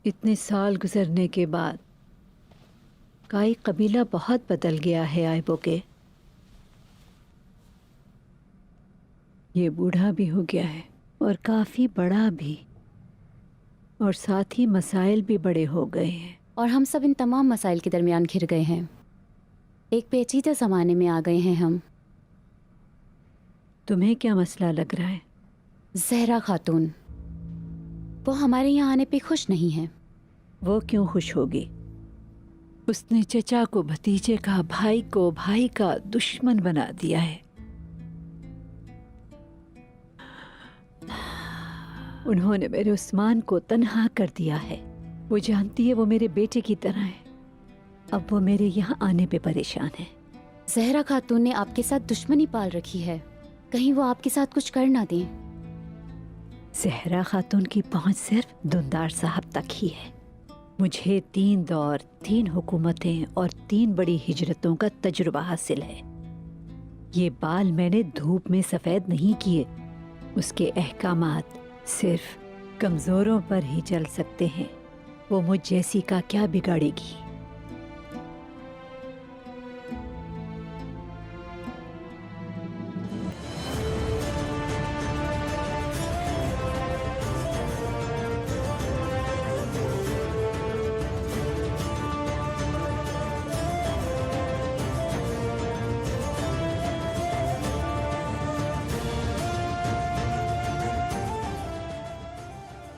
इतने साल गुजरने के बाद काई कबीला बहुत बदल गया है आयबो के। ये बूढ़ा भी हो गया है और काफ़ी बड़ा भी, और साथ ही मसाइल भी बड़े हो गए हैं। और हम सब इन तमाम मसाइल के दरमियान घिर गए हैं। एक पेचीदा ज़माने में आ गए हैं हम। तुम्हें क्या मसला लग रहा है? ज़हरा खातून, वो हमारे यहाँ आने पे खुश नहीं है। वो क्यों खुश होगी? उसने चचा को भतीजे का, भाई को भाई का दुश्मन बना दिया है। उन्होंने मेरे उस्मान को तन्हा कर दिया है। वो जानती है वो मेरे बेटे की तरह है। अब वो मेरे यहाँ आने पे परेशान है। ज़हरा खातून ने आपके साथ दुश्मनी पाल रखी है, कहीं वो आपके साथ कुछ कर ना दें। ज़हरा खातून की पहुंच सिर्फ दुंदार साहब तक ही है। मुझे 3 दौर, 3 हुकूमतें और 3 बड़ी हिजरतों का तजुर्बा हासिल है। ये बाल मैंने धूप में सफ़ेद नहीं किए। उसके अहकामात सिर्फ कमज़ोरों पर ही चल सकते हैं। वो मुझ जैसी का क्या बिगाड़ेगी?